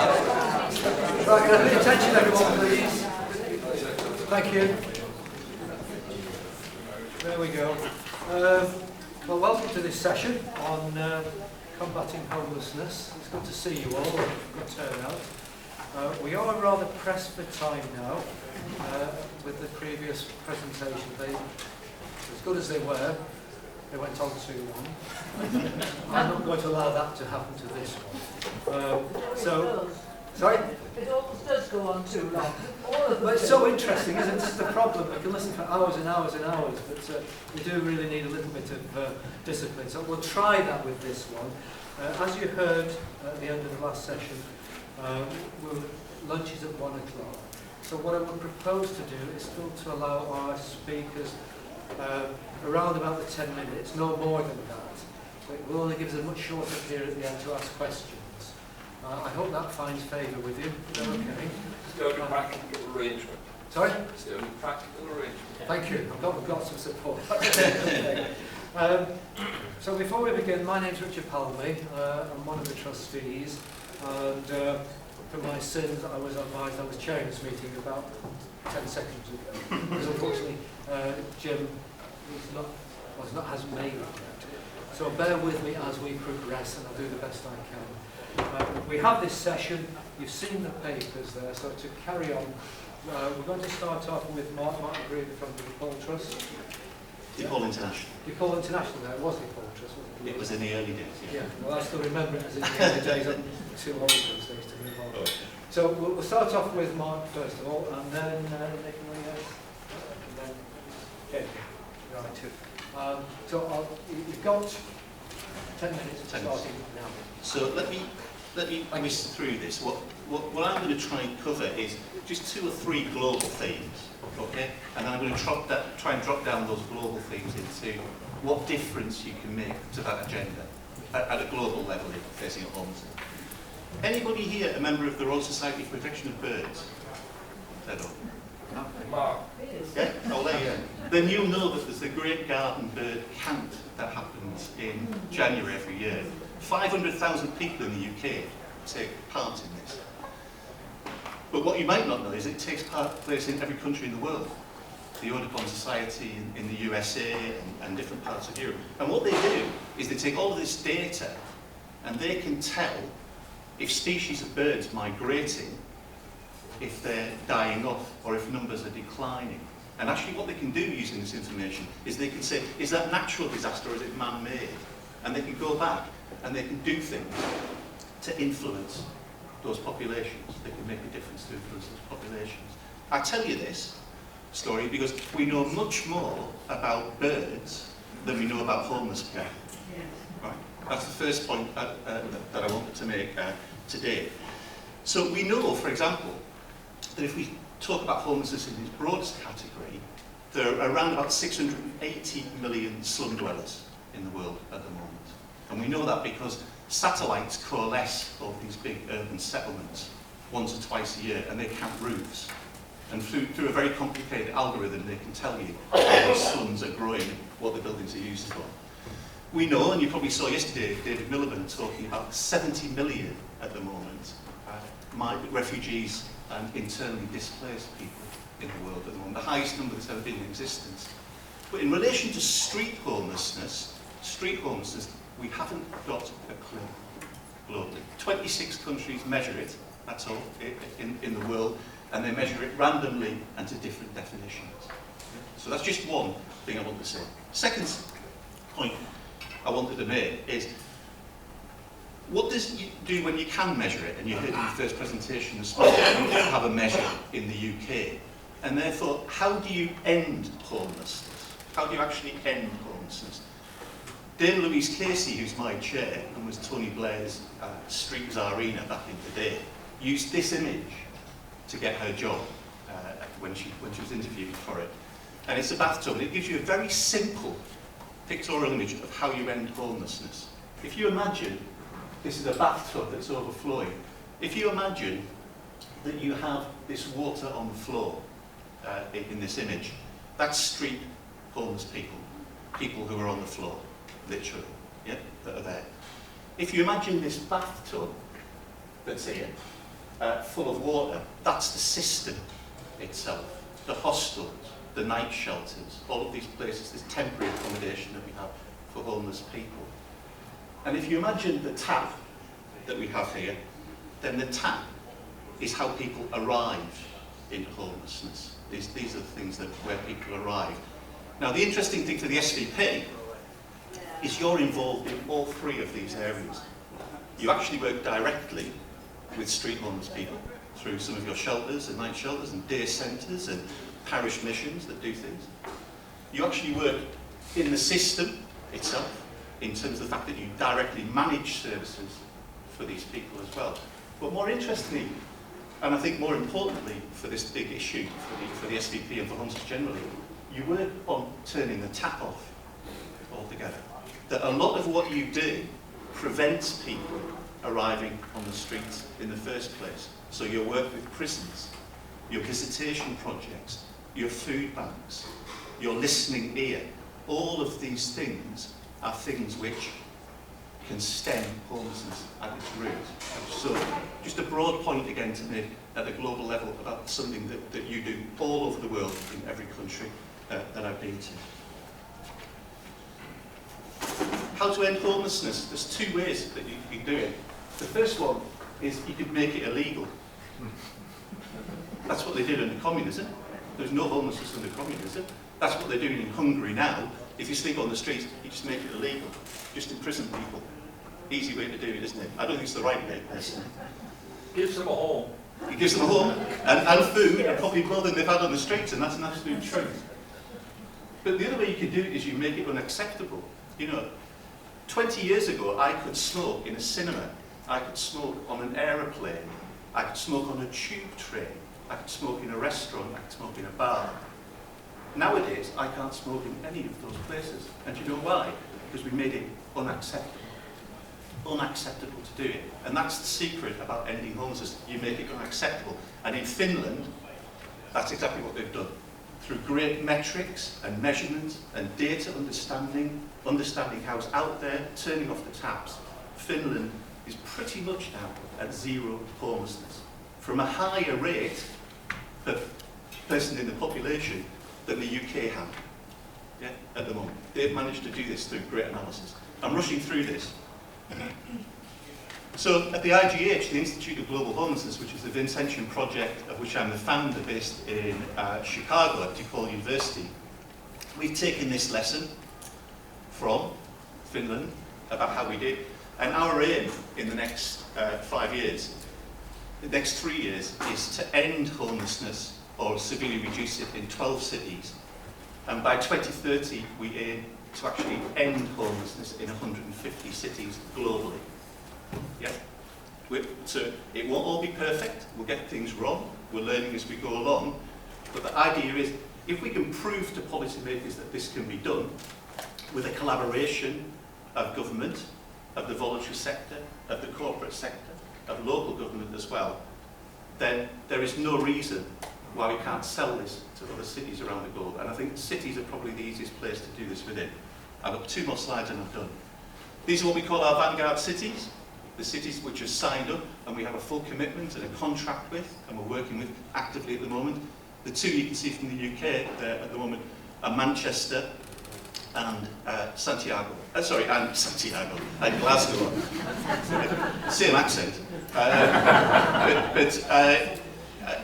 Right, can I have your attention, everyone, please? Thank you. There we go. Well, welcome to this session on combating homelessness. It's good to see you all. Good turnout. We are rather pressed for time now with the previous presentation. As good as they were, they went on too long. I'm not going to allow that to happen to this one. Sorry? It almost does go on too long. But it's so interesting, isn't it? This is the problem. We can listen for hours and hours and hours, but we do really need a little bit of discipline. So we'll try that with this one. As you heard at the end of the last session, lunch is at 1 o'clock. So what I would propose to do is still to allow our speakers around about the 10 minutes, no more than that. So it will only give us a much shorter period at the end to ask questions. I hope that finds favour with you. Is that okay? It's the only practical arrangement. Sorry? It's the only practical arrangement. Thank you. We've got some support. So before we begin, my name's Richard Palmy. I'm one of the trustees. And for my sins, I was advised I was chairing this meeting about 10 seconds ago. Because unfortunately, Jim hasn't made it yet. So bear with me as we progress, and I'll do the best I can. We have this session, you've seen the papers there, so to carry on, we're going to start off with Mark McGreevy from the Depaul Trust. Depaul International. Depaul International, there, it was Depaul Trust, wasn't it? It was in the early days, yeah. Well, I still remember it as in the early days. I'm too old those days to move on. So we'll start off with Mark first of all, and then Nicola, yes, and then Jake. Right, too. So you've got 10 minutes starting now. So let me whisk through this. What I'm going to try and cover is just 2 or 3 global themes, okay? And then I'm going to try and drop down those global themes into what difference you can make to that agenda at a global level if facing homelessness. Anybody here a member of the Royal Society for Protection of Birds? Mark. Yeah? Oh, there you go. Then you'll know that there's the Great Garden Bird Count that happens in January every year. 500,000 people in the UK take part in this. But what you might not know is it takes place in every country in the world. The Audubon Society in the USA and different parts of Europe. And what they do is they take all of this data and they can tell if species of birds migrating, if they're dying off, or if numbers are declining. And actually what they can do using this information is they can say, is that natural disaster or is it man-made? And they can go back and they can do things to influence those populations. They can make a difference to influence those populations. I tell you this story because we know much more about birds than we know about homeless people. Right? That's the first point that I wanted to make today. So we know, for example, that if we talk about homelessness in its broadest category, there are around about 680 million slum dwellers in the world at the moment. And we know that because satellites coalesce over these big urban settlements once or twice a year and they count roofs. And through a very complicated algorithm, they can tell you how these slums are growing, what the buildings are used for. We know, and you probably saw yesterday, David Miliband talking about 70 million at the moment, refugees and internally displaced people in the world at the moment, the highest number that's ever been in existence. But in relation to street homelessness, we haven't got a clue globally. 26 countries measure it, that's all, in the world, and they measure it randomly and to different definitions. So that's just one thing I want to say. Second point I wanted to make is, what does you do when you can measure it? And you heard in the first presentation this morning, we do have a measure in the UK. And therefore, how do you end homelessness? How do you actually end homelessness? Dame Louise Casey, who's my chair and was Tony Blair's street czarina back in the day, used this image to get her job when she was interviewed for it. And it's a bathtub, and it gives you a very simple pictorial image of how you end homelessness. If you imagine this is a bathtub that's overflowing, if you imagine that you have this water on the floor in this image, that's street homeless people who are on the floor, literally, yeah, that are there. If you imagine this bathtub that's here, full of water. That's the system itself. The hostels, the night shelters, all of these places, this temporary accommodation that we have for homeless people. And if you imagine the tap that we have here, then the tap is how people arrive into homelessness. These are the things where people arrive. Now, the interesting thing for the SVP is you're involved in all three of these areas. You actually work directly with street homeless people through some of your shelters and night shelters and day centres and parish missions that do things. You actually work in the system itself in terms of the fact that you directly manage services for these people as well. But more interestingly, and I think more importantly for this big issue, for the SVP and for homelessness generally, you work on turning the tap off altogether. That a lot of what you do prevents people arriving on the streets in the first place. So your work with prisons, your visitation projects, your food banks, your listening ear, all of these things are things which can stem homelessness at its root. So just a broad point again to make at the global level about something that you do all over the world in every country that I've been to. How to end homelessness? There's two ways that you can do it. The first one is you could make it illegal. That's what they did under communism. There's no homelessness under communism. That's what they're doing in Hungary now. If you sleep on the street, you just make it illegal. Just imprison people. Easy way to do it, isn't it? I don't think it's the right way, personally. Gives them a home. It gives them a home and food, and probably more than they've had on the streets, and that's an absolute truth. But the other way you can do it is you make it unacceptable. You know, 20 years ago, I could smoke in a cinema. I could smoke on an aeroplane. I could smoke on a tube train. I could smoke in a restaurant. I could smoke in a bar. Nowadays, I can't smoke in any of those places. And do you know why? Because we made it unacceptable. Unacceptable to do it. And that's the secret about ending homelessness. You make it unacceptable. And in Finland, that's exactly what they've done. Through great metrics and measurement and data understanding how's out there, turning off the taps, Finland is pretty much now at zero homelessness. From a higher rate per person in the population than the UK have, yeah, at the moment. They've managed to do this through great analysis. I'm rushing through this. So at the IGH, the Institute of Global Homelessness, which is the Vincentian project of which I'm the founder based in Chicago at Depaul University, we've taken this lesson from Finland about how we did, and our aim in the next 5 years, the next 3 years, is to end homelessness or severely reduce it in 12 cities. And by 2030, we aim to actually end homelessness in 150 cities globally. Yeah? So it won't all be perfect. We'll get things wrong. We're learning as we go along. But the idea is, if we can prove to policymakers that this can be done with a collaboration of government, of the voluntary sector, of the corporate sector, of local government as well, then there is no reason why we can't sell this to other cities around the globe. And I think cities are probably the easiest place to do this within. I've got 2 more slides and I'm done. These are what we call our vanguard cities, the cities which are signed up and we have a full commitment and a contract with, and we're working with actively at the moment. The 2 you can see from the UK there at the moment are Manchester and Santiago. And Glasgow. Same accent.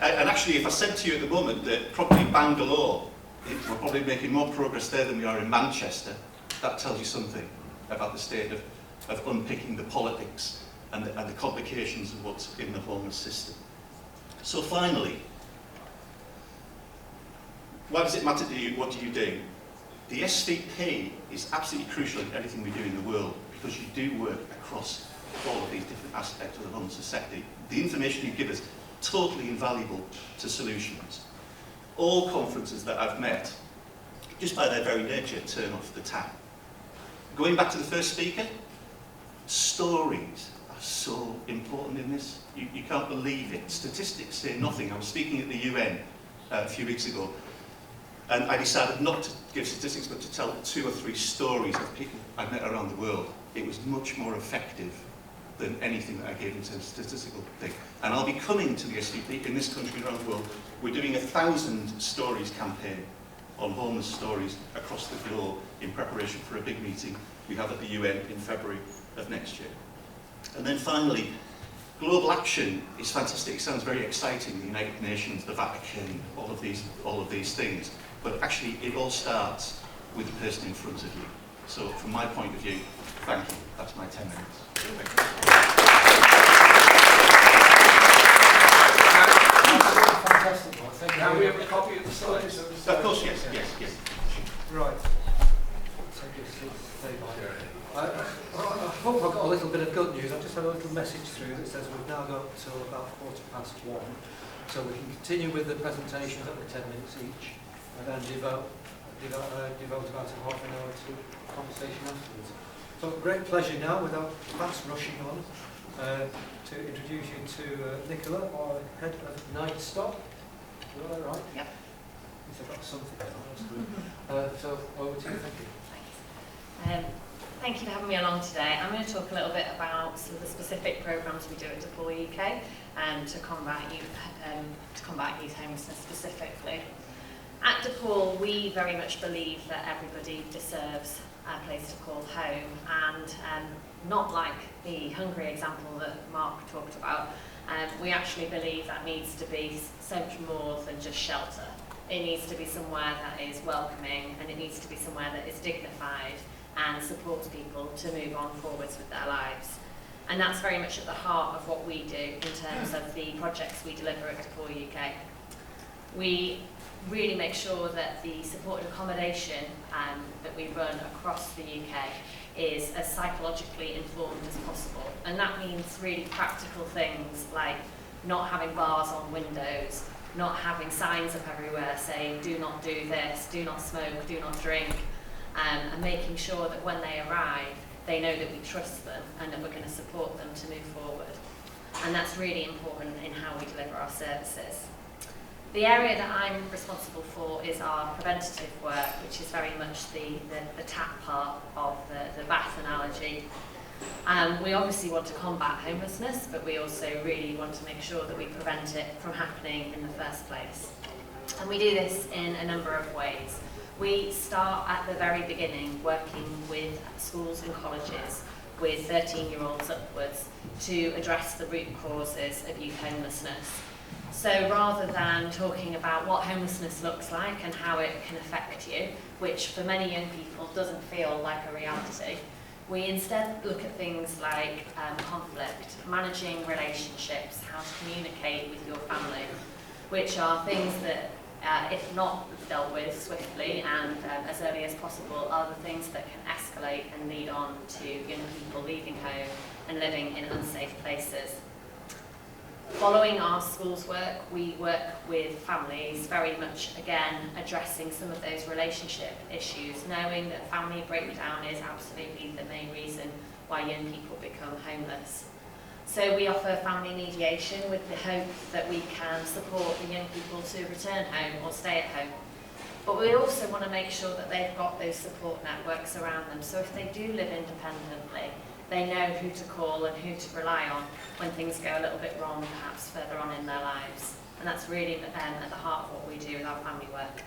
And actually, if I said to you at the moment that probably Bangalore, we're probably making more progress there than we are in Manchester, that tells you something about the state of unpicking the politics and the complications of what's in the homeless system. So finally, why does it matter to you? What do you do? The SVP is absolutely crucial in everything we do in the world because you do work across all of these different aspects of the homelessness sector. The information you give us totally invaluable to solutions. All conferences that I've met, just by their very nature, turn off the tap. Going back to the first speaker, stories are so important in this. You can't believe it. Statistics say nothing. I was speaking at the UN a few weeks ago, and I decided not to give statistics, but to tell 2 or 3 stories of people I've met around the world. It was much more effective than anything that I gave in terms of statistical thing. And I'll be coming to the SVP in this country and around the world. We're doing a 1,000 stories campaign on homeless stories across the globe in preparation for a big meeting we have at the UN in February of next year. And then finally, global action is fantastic. It sounds very exciting, the United Nations, the Vatican, all of these things. But actually, it all starts with the person in front of you. So from my point of view, thank you. That's my 10 minutes. Fantastic one. Thank you. Now we have a copy of the slides. Of course, yes. Right. Take your seats. I hope I've got a little bit of good news. I've just had a little message through that says we've now got till about 1:15, so we can continue with the presentations up to 10 minutes each, and then devote about a half an hour to conversation afterwards. So great pleasure now, without fast rushing on, to introduce you to Nicola, our head of Nightstop. Is that right? Yep. At least I've got something there. That's good. So over to you. Thank you. Thank you for having me along today. I'm going to talk a little bit about some of the specific programmes we do at Depaul UK to combat youth homelessness specifically. At Depaul, we very much believe that everybody deserves a place to call home, and not like the Hungary example that Mark talked about. We actually believe that needs to be so much more than just shelter. It needs to be somewhere that is welcoming, and it needs to be somewhere that is dignified and supports people to move on forwards with their lives. And that's very much at the heart of what we do in terms of the projects we deliver at Depaul UK. We really make sure that the supported accommodation that we run across the UK is as psychologically informed as possible. And that means really practical things like not having bars on windows, not having signs up everywhere saying do not do this, do not smoke, do not drink, and making sure that when they arrive, they know that we trust them and that we're going to support them to move forward. And that's really important in how we deliver our services. The area that I'm responsible for is our preventative work, which is very much the tap part of the bath analogy. We obviously want to combat homelessness, but we also really want to make sure that we prevent it from happening in the first place. And we do this in a number of ways. We start at the very beginning, working with schools and colleges with 13-year-olds upwards to address the root causes of youth homelessness. So rather than talking about what homelessness looks like and how it can affect you, which for many young people doesn't feel like a reality, we instead look at things like conflict, managing relationships, how to communicate with your family, which are things that, if not dealt with swiftly and as early as possible, are the things that can escalate and lead on to young people leaving home and living in unsafe places. Following our schools work, we work with families, very much, again, addressing some of those relationship issues, knowing that family breakdown is absolutely the main reason why young people become homeless. So we offer family mediation with the hope that we can support the young people to return home or stay at home. But we also want to make sure that they've got those support networks around them, so if they do live independently, they know who to call and who to rely on when things go a little bit wrong, perhaps further on in their lives. And that's really at the heart of what we do with our family work.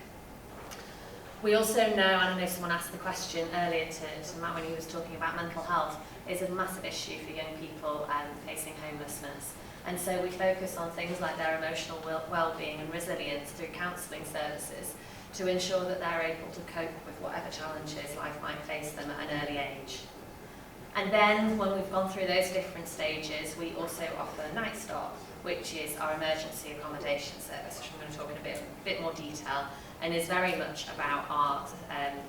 We also know, and I know someone asked the question earlier to Matt when he was talking about mental health, is a massive issue for young people facing homelessness. And so we focus on things like their emotional well-being and resilience through counselling services to ensure that they're able to cope with whatever challenges life might face them at an early age. And then, when we've gone through those different stages, we also offer Nightstop, which is our emergency accommodation service, which I'm going to talk in a bit more detail, and is very much about our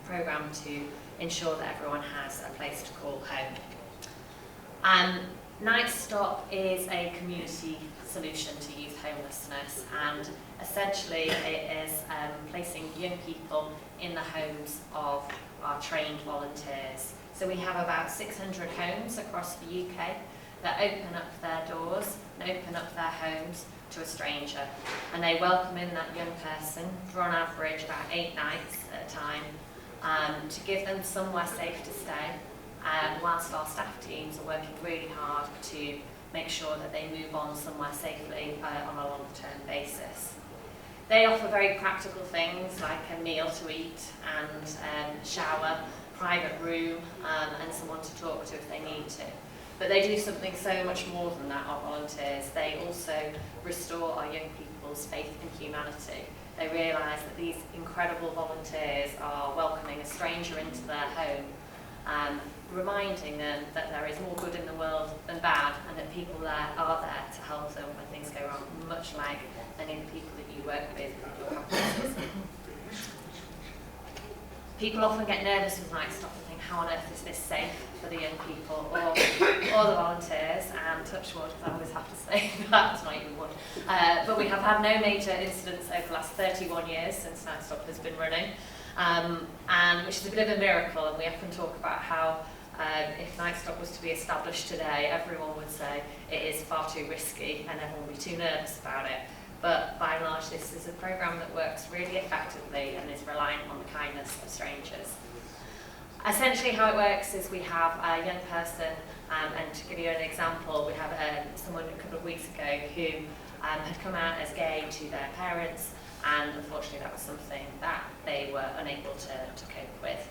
programme to ensure that everyone has a place to call home. Nightstop is a community solution to youth homelessness, and essentially it is placing young people in the homes of our trained volunteers. So we have about 600 homes across the UK that open up their doors and open up their homes to a stranger. And they welcome in that young person for on average about 8 nights at a time to give them somewhere safe to stay whilst our staff teams are working really hard to make sure that they move on somewhere safely on a long-term basis. They offer very practical things like a meal to eat and shower, private room, and someone to talk to if they need to. But they do something so much more than that, our volunteers. They also restore our young people's faith in humanity. They realise that these incredible volunteers are welcoming a stranger into their home, reminding them that there is more good in the world than bad, and that people there are there to help them when things go wrong, much like any of the people that you work with at your campuses. People often get nervous with Nightstop and think, how on earth is this safe for the young people or the volunteers? And touch wood, I always have to say that's not even wood. But we have had no major incidents over the last 31 years since Nightstop has been running, and which is a bit of a miracle. And we often talk about how if Nightstop was to be established today, everyone would say it is far too risky and everyone would be too nervous about it. But by and large, this is a programme that works really effectively and is reliant on the kindness of strangers. Essentially how it works is we have a young person, and to give you an example, we have someone a couple of weeks ago who had come out as gay to their parents, and unfortunately that was something that they were unable to cope with.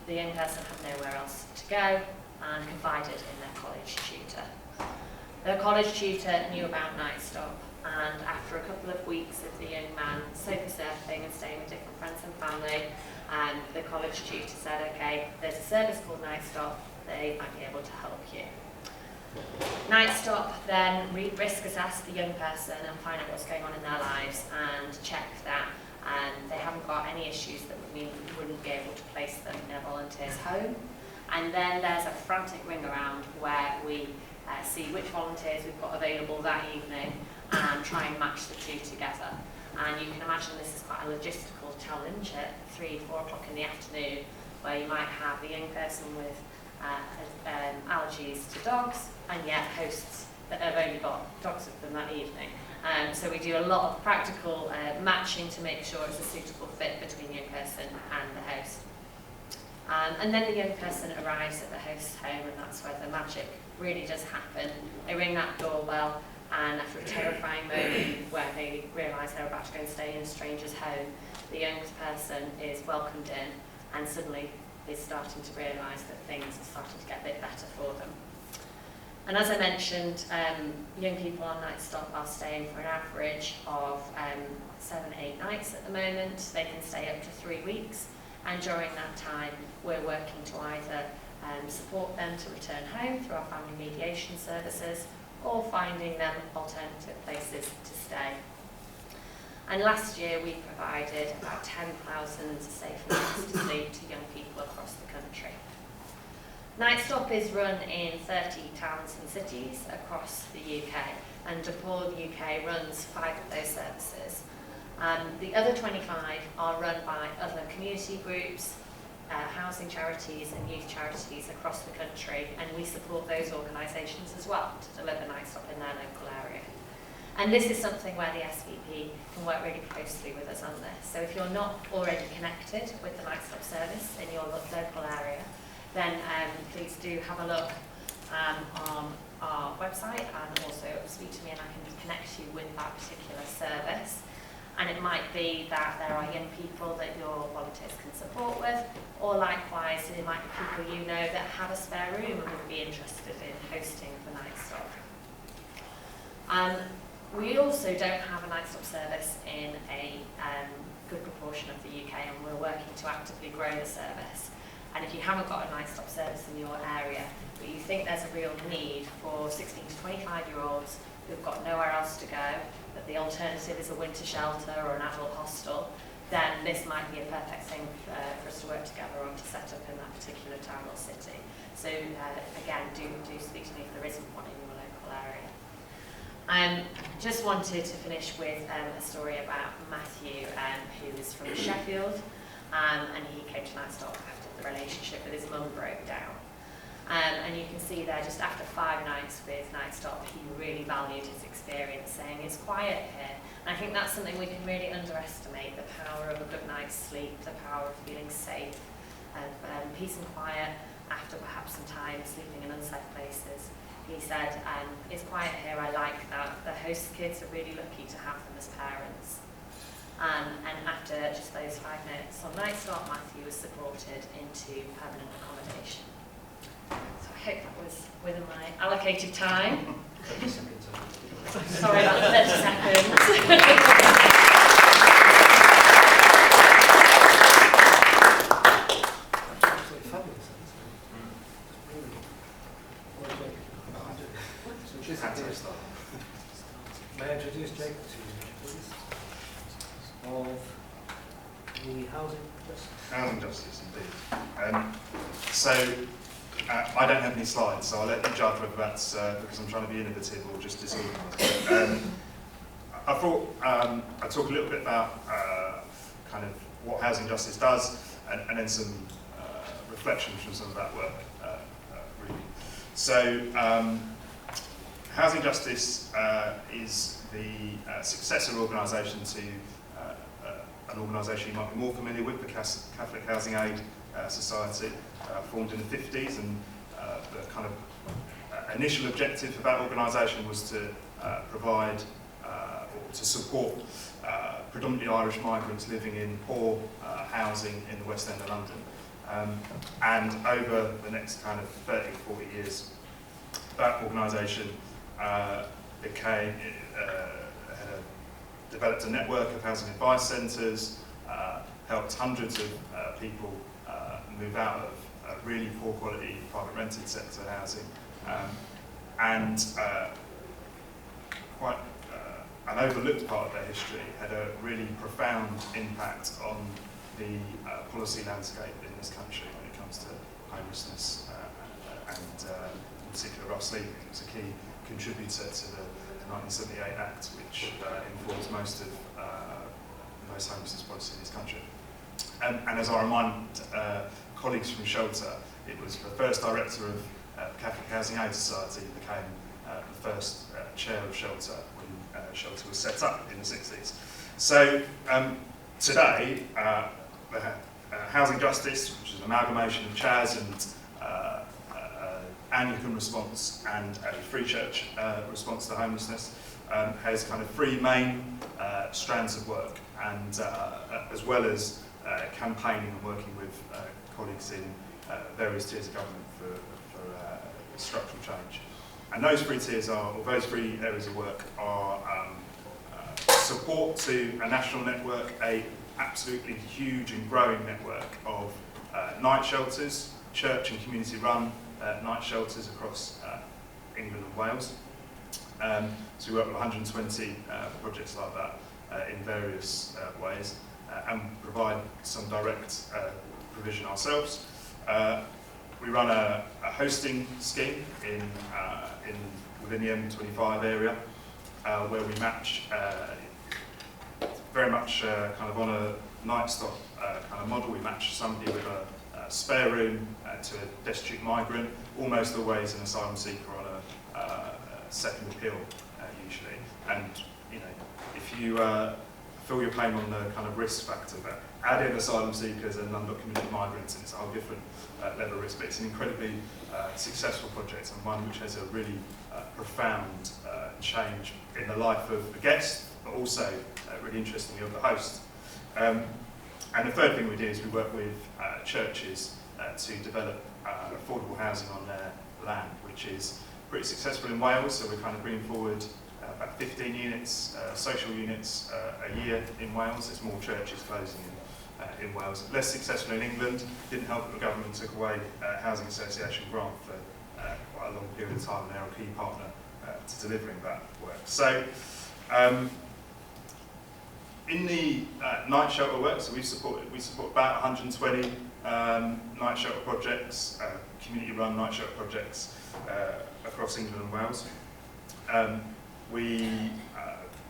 The young person had nowhere else to go and confided in their college tutor. Their college tutor knew about Nightstop, and after a couple of weeks of the young man sofa surfing and staying with different friends and family, the college tutor said, okay, there's a service called Nightstop, they might be able to help you. Nightstop then risk assess the young person and find out what's going on in their lives and check that they haven't got any issues that would mean we wouldn't be able to place them in a volunteer's home. And then there's a frantic ring around where we see which volunteers we've got available that evening and try and match the two together. And you can imagine this is quite a logistical challenge at 3-4 o'clock in the afternoon, where you might have a young person with allergies to dogs, and yet hosts that have only got dogs with them that evening. So we do a lot of practical matching to make sure it's a suitable fit between the young person and the host. And then the young person arrives at the host's home, and that's where the magic really does happen. They ring that doorbell, and after a terrifying moment where they realise they're about to go and stay in a stranger's home, the young person is welcomed in and suddenly is starting to realise that things are starting to get a bit better for them. And as I mentioned, young people on Nightstop are staying for an average of 7-8 nights at the moment. They can stay up to 3 weeks, and during that time we're working to either support them to return home through our family mediation services, or finding them alternative places to stay. And last year we provided about 10,000 safe nights to sleep to young people across the country. Nightstop is run in 30 towns and cities across the UK, and Depaul, the UK, runs 5 of those services. The other 25 are run by other community groups, housing charities and youth charities across the country, and we support those organisations as well to deliver Nightstop in their local area. And this is something where the SVP can work really closely with us on this. So if you're not already connected with the Nightstop service in your local area, then please do have a look on our website, and also speak to me and I can connect you with that particular service. And it might be that there are young people that your volunteers can support with, or likewise, there might be people you know that have a spare room and would be interested in hosting the Nightstop. We also don't have a Nightstop service in a good proportion of the UK, and we're working to actively grow the service. And if you haven't got a Nightstop service in your area, but you think there's a real need for 16 to 25-year-olds who've got nowhere else to go, that the alternative is a winter shelter or an adult hostel, then this might be a perfect thing for us to work together on to set up in that particular town or city. So again, do speak to me if there isn't one in your local area. Just wanted to finish with a story about Matthew, who is from Sheffield, and he came to Nightstop after the relationship with his mum broke down. And you can see there, just after 5 nights with Nightstop, he really valued his experience, saying it's quiet here. And I think that's something we can really underestimate, the power of a good night's sleep, the power of feeling safe, of peace and quiet, after perhaps some time sleeping in unsafe places. He said, it's quiet here, I like that. The host kids are really lucky to have them as parents. And after just those 5 minutes on Nightstop, Matthew was supported into permanent accommodation. So I hope that was within my allocated time. 30 seconds. Sorry about the 30 seconds. Absolutely fabulous. Brilliant. May I introduce Jacob to you, please? Of the housing justice. Housing justice, indeed. So, I don't have any slides, so I'll let you judge whether that's because I'm trying to be innovative or just disorganised. I thought I'd talk a little bit about kind of what housing justice does, and then some reflections from some of that work, really. So, housing justice is the successor organisation to an organisation you might be more familiar with, the Catholic Housing Aid Society, formed in the 50s, and the kind of initial objective of that organisation was to provide or to support predominantly Irish migrants living in poor housing in the West End of London. And over the next kind of 30, 40 years, that organisation developed a network of housing advice centres, helped hundreds of people move out of really poor quality private rented sector housing, and quite an overlooked part of their history had a really profound impact on the policy landscape in this country when it comes to homelessness and in particular rough sleeping. It was a key contributor to the 1978 Act, which informs most of most homelessness policy in this country. And as I remind colleagues from Shelter, it was the first director of the Catholic Housing Aid Society who became the first chair of Shelter when Shelter was set up in the 60s. So today, Housing Justice, which is an amalgamation of CHAS and Anglican response and a Free Church response to homelessness, has kind of 3 main strands of work, and as well as campaigning and working with colleagues in various tiers of government for structural change. And those 3 tiers are, or those 3 areas of work are support to a national network, a absolutely huge and growing network of night shelters, church and community run night shelters across England and Wales. So we work with 120 projects like that in various ways, and provide some direct provision ourselves. We run a hosting scheme within the M25 area, where we match very much kind of on a Nightstop kind of model. We match somebody with a spare room to a destitute migrant, almost always an asylum seeker on a second appeal usually. And if you feel your pain on the kind of risk factor, but add in asylum seekers and undocumented migrants, and it's a whole different level of risk. But it's an incredibly successful project, and one which has a really profound change in the life of the guest, but also really interestingly of the host. And the third thing we do is we work with churches to develop affordable housing on their land, which is pretty successful in Wales. So we're kind of bringing forward about 15 units, social units a year in Wales. There's more churches closing in Wales. Less successful in England. Didn't help that the government took away Housing Association grant for quite a long period of time, and they're a key partner to delivering that work. So in the night shelter work, so we support about 120 night shelter projects, community-run night shelter projects across England and Wales. We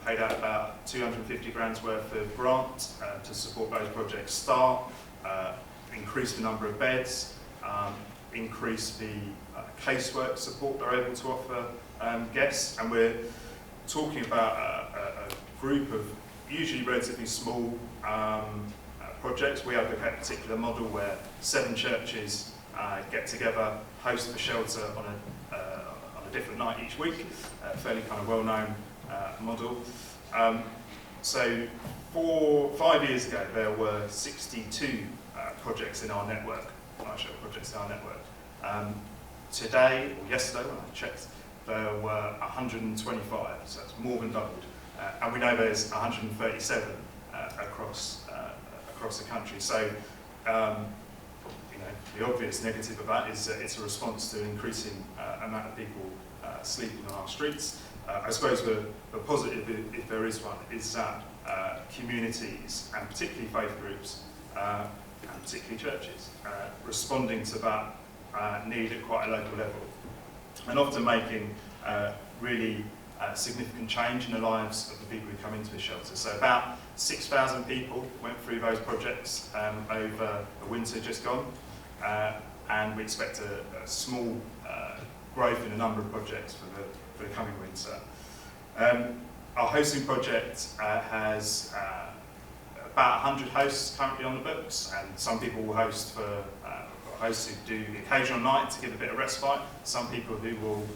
paid out about 250 grand's worth of grant to support those projects start, increase the number of beds, increase the casework support they're able to offer guests, and we're talking about a group of usually relatively small projects. We advocate a particular model where 7 churches get together, host the shelter on a different night each week, a fairly kind of well-known model. So 5 years ago, there were 62 projects in our network, Nightshop projects in our network. Today, or yesterday when I checked, there were 125, so it's more than doubled. And we know there's 137 across the country. So, the obvious negative of that is that it's a response to an increasing amount of people sleeping on our streets. I suppose the positive, if there is one, is that communities, and particularly faith groups, and particularly churches, responding to that need at quite a local level, and often making really significant change in the lives of the people who come into the shelter. So about 6,000 people went through those projects over the winter just gone, and we expect a small growth in the number of projects for the coming winter. Our hosting project has about 100 hosts currently on the books, and some people will host for hosts who do the occasional night to give a bit of respite, some people who will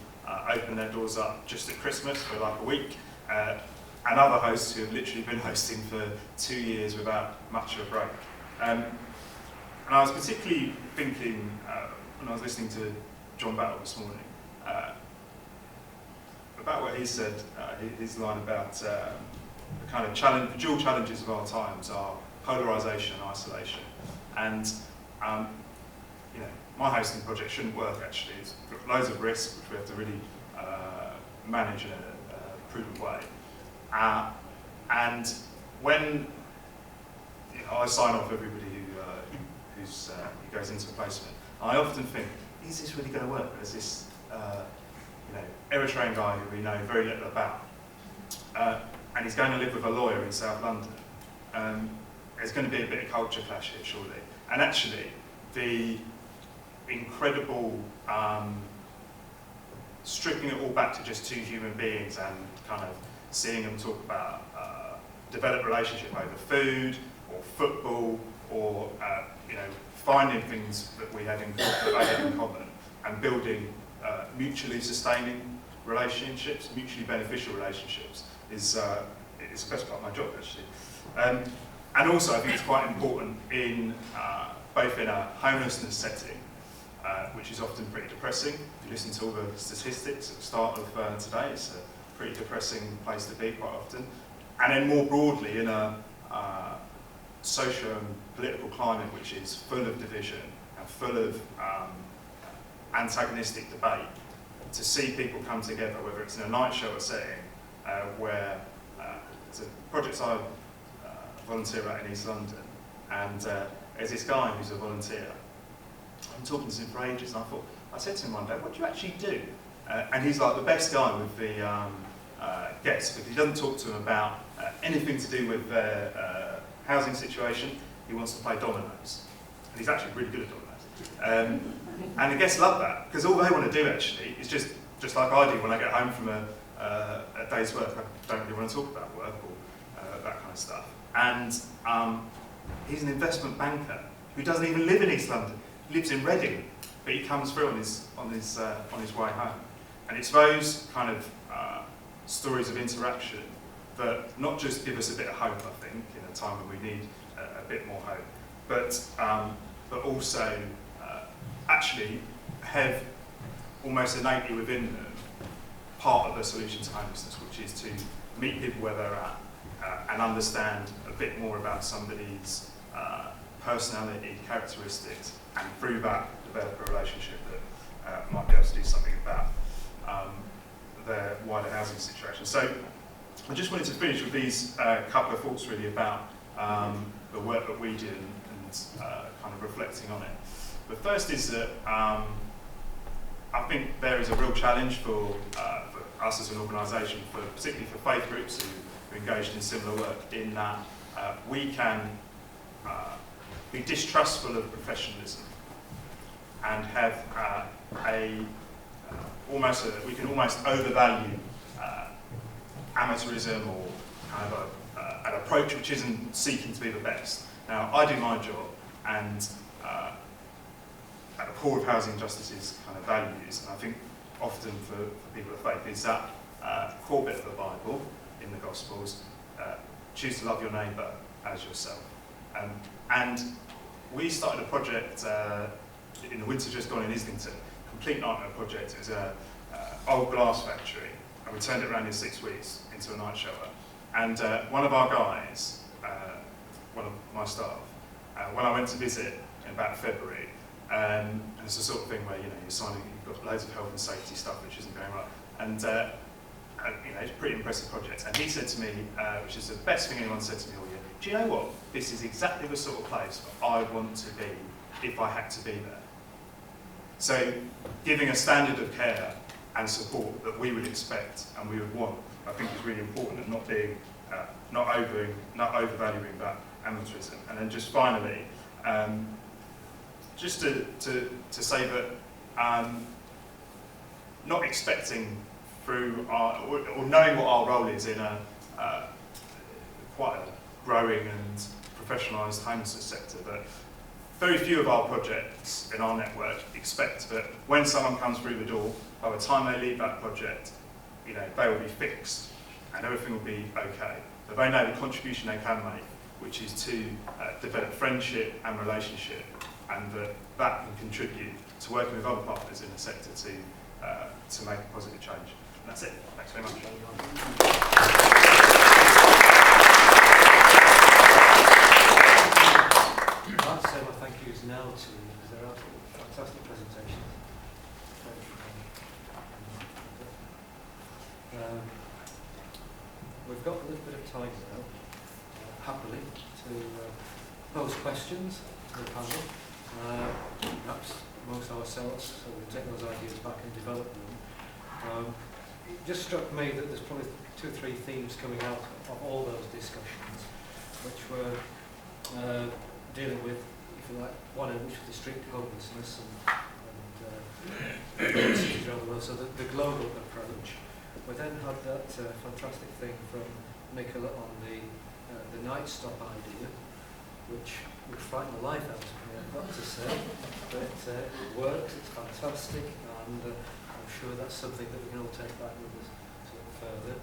open their doors up just at Christmas for like a week, and other hosts who have literally been hosting for 2 years without much of a break. And I was particularly thinking, when I was listening to John Battle this morning, about what he said, his line about the kind of the dual challenges of our times are polarisation and isolation. And my hosting project shouldn't work actually. It's got loads of risks which we have to really manage in a prudent way. And when I sign off everybody who goes into a placement, I often think, is this really going to work? There's this Eritrean guy who we know very little about, and he's going to live with a lawyer in South London. There's going to be a bit of culture clash here, surely. And actually, the incredible stripping it all back to just two human beings and kind of seeing them talk about develop relationship over food or football or finding things that we have in common and building mutually sustaining relationships, mutually beneficial relationships is the best part of my job actually. And also I think it's quite important in both in a homelessness setting, which is often pretty depressing. If you listen to all the statistics at the start of today, it's a pretty depressing place to be quite often. And then more broadly in a social and political climate which is full of division and full of antagonistic debate, to see people come together, whether it's in a night shelter setting, where it's a project I volunteer at in East London, and there's this guy who's a volunteer. I've been talking to him for ages, and I said to him one day, what do you actually do? And he's like the best guy with the guests, because he doesn't talk to them about anything to do with their housing situation. He wants to play dominoes, and he's actually really good at dominoes. And the guests love that, because all they want to do actually is just like I do when I get home from a day's work. I don't really want to talk about work or that kind of stuff. And he's an investment banker who doesn't even live in East London. He lives in Reading, but he comes through on his way home. And it's those kind of stories of interaction that not just give us a bit of hope, I think, in a time when we need a bit more hope, but also actually have almost innately within them part of the solution to homelessness, which is to meet people where they're at and understand a bit more about somebody's personality, characteristics, and through that develop a relationship that might be able to do something about their wider housing situation. So I just wanted to finish with these couple of thoughts really about the work that we do and kind of reflecting on it. The first is that I think there is a real challenge for us as an organisation, particularly for faith groups who are engaged in similar work, in that we can be distrustful of professionalism and have we can almost overvalue amateurism or kind of an approach which isn't seeking to be the best. Now, I do my job, and at the core of housing justice's kind of values, and I think often for people of faith, is that core bit of the Bible in the Gospels, choose to love your neighbour as yourself. And we started a project in the winter just gone in Islington, complete nightmare project. It was an old glass factory, and we turned it around in 6 weeks into a night shelter. And one of our guys, one of my staff, when I went to visit in about February, and it's the sort of thing where you're signing, you've got loads of health and safety stuff which isn't going right, and it's a pretty impressive project. And he said to me, which is the best thing anyone said to me all year, do you know what? This is exactly the sort of place I want to be if I had to be there. So giving a standard of care and support that we would expect and we would want, I think is really important, and not being, not overvaluing that amateurism. And then just finally, just to say that not expecting through our, or knowing what our role is in a quite a growing and professionalised homelessness sector, that very few of our projects in our network expect that when someone comes through the door, by the time they leave that project, they will be fixed and everything will be okay. But they know the contribution they can make, which is to develop friendship and relationship, and that can contribute to working with other partners in the sector to make a positive change. And that's it. Thanks very much. I'd like to say my thank yous now to you, because they're absolutely fantastic presentations. We've got a little bit of time now, happily, to pose questions to the panel. Perhaps amongst ourselves, so we'll take those ideas back and develop them. It just struck me that there's probably 2 or 3 themes coming out of all those discussions, which were dealing with, if you like, one end which was the strict homelessness and cities around the world, so the global approach. We then had that fantastic thing from Nicola on the Nightstop idea, which would frighten the life out of me, I've got to say. But it works, it's fantastic, and I'm sure that's something that we can all take back with us sort of further.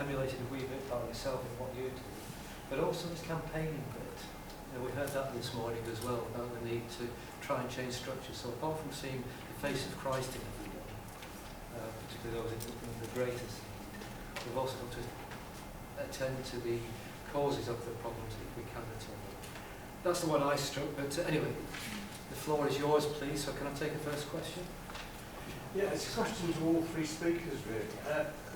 Emulated a wee bit by yourself in what you do, but also this campaigning bit. We heard that this morning as well, about the need to try and change structures. So apart from seeing the face of Christ in everyone, particularly those in the greatest need, we've also got to attend to the causes of the problems if we can at all. That's the one I struck, but anyway, the floor is yours, please. So can I take a first question? Yeah, it's a question to all 3 speakers, really.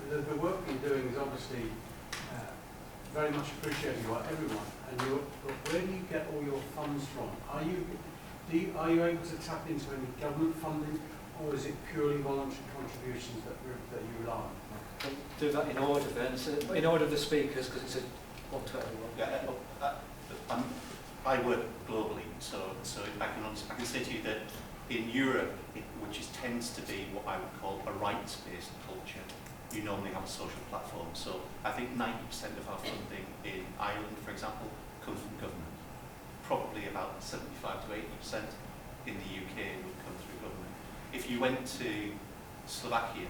The work you're doing is obviously very much appreciated by everyone. But where do you get all your funds from? Are you able to tap into any government funding, or is it purely voluntary contributions that you rely on? We'll do that in order then. So in order of the speakers, because it's a one to everyone. Yeah, I work globally, so I can say to you that in Europe, which tends to be what I would call a rights-based culture, you normally have a social platform. So I think 90% of our funding in Ireland, for example, comes from government. Probably about 75 to 80% in the UK would come through government. If you went to Slovakia,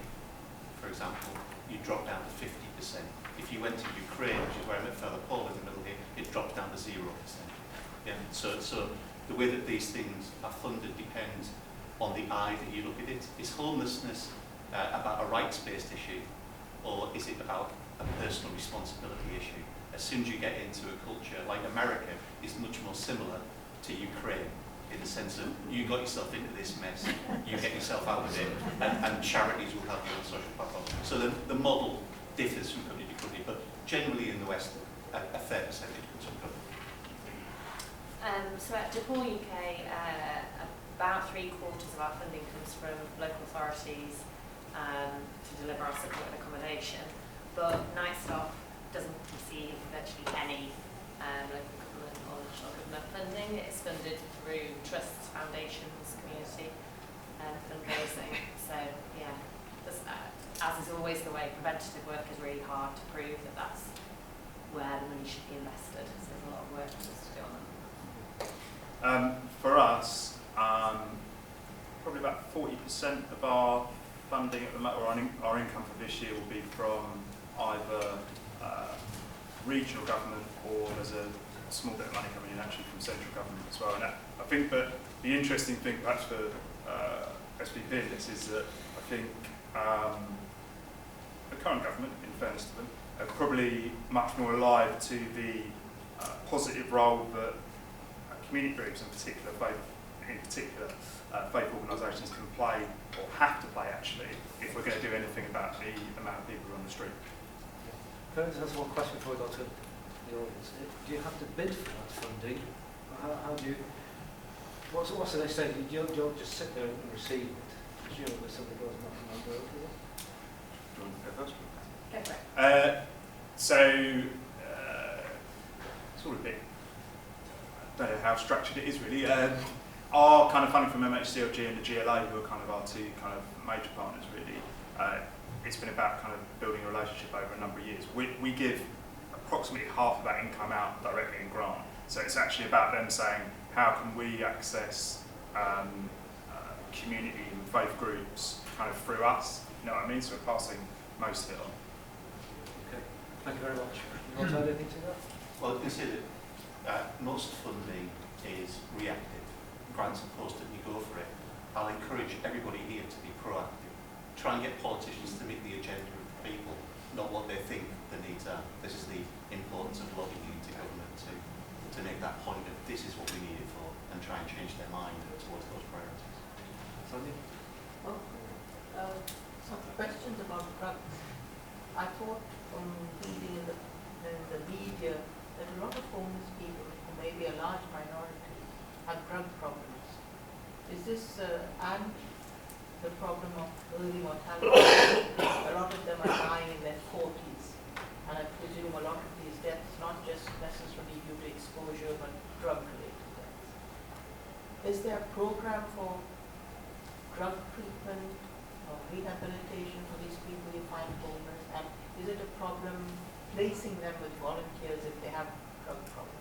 for example, you drop down to 50%. If you went to Ukraine, which is where I met Father Paul in the middle here, it drops down to 0%. Yeah. So the way that these things are funded depends on the eye that you look at it. Is homelessness about a rights-based issue, or is it about a personal responsibility issue? As soon as you get into a culture like America, is much more similar to Ukraine in the sense of you got yourself into this mess, you get yourself out of it, and charities will help you on social platforms. So the model differs from company to company, but generally in the West, a fair percentage comes from government. So at Depaul UK, about 3/4 of our funding comes from local authorities to deliver our support and accommodation, but Nightstop doesn't receive virtually any local government or national government funding. It's funded through trusts, foundations, community fundraising. So yeah, as is always the way, preventative work is really hard to prove that that's where the money should be invested. So there's a lot of work for us to do on that. For us, probably about 40% of our funding at the moment, or our income for this year, will be from either regional government, or there's a small bit of money coming in actually from central government as well. And I think that the interesting thing perhaps for SVP in this is that I think the current government, in fairness to them, are probably much more alive to the positive role that community groups, in particular faith organisations, can play, or have to play actually, if we're going to do anything about the amount of people on the street. Can I just ask one question before we go to the audience? Do you have to bid for that funding? How do you? What's the next stage? You don't just sit there and receive it. Presumably somebody goes knocking on the door for you. Do you want to go first? Go for it. It's all a bit, I don't know how structured it is really. Our kind of funding from MHCLG and the GLA, who are kind of our two kind of major partners really, it's been about kind of building a relationship over a number of years. We give approximately half of that income out directly in grant. So it's actually about them saying, how can we access community and faith groups kind of through us, you know what I mean? So we're passing most of it on. Okay, thank you very much. You want to add anything to that? Well, I can say that most funding is reactive. Grants are posted and you go for it. I'll encourage everybody here to be proactive. Try and get politicians to meet the agenda of the people, not what they think the needs are. This is the importance of lobbying to government to make that point of this is what we need it for, and try and change their mind towards those priorities. Sonia? Some questions about drugs. I thought from reading in the media that a lot of homeless people, who may be a large minority, have drug problems. Is this and the problem of early mortality? A lot of them are dying in their 40s, and I presume a lot of these deaths not just necessarily due to exposure but drug-related deaths. Is there a program for drug treatment or rehabilitation for these people you find homeless? And is it a problem placing them with volunteers if they have drug problems?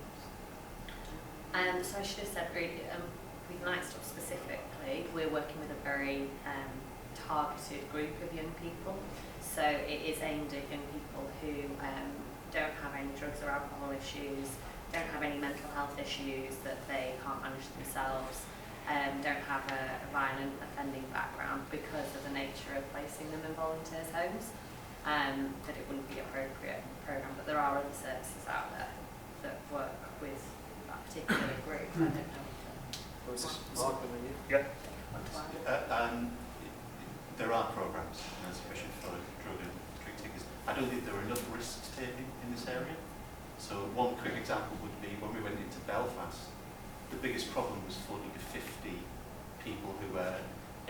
So I should have said, really, with Nightstop specifically, we're working with a very targeted group of young people. So it is aimed at young people who don't have any drugs or alcohol issues, don't have any mental health issues that they can't manage themselves, don't have a violent offending background, because of the nature of placing them in volunteers' homes, that it wouldn't be an appropriate programme. But there are other services out there that work with that particular group. I don't know. Yeah. There are programmes, especially for drug and drug takers. I don't think there are enough risks taken in this area. So one quick example would be when we went into Belfast, the biggest problem was 40 to 50 people who were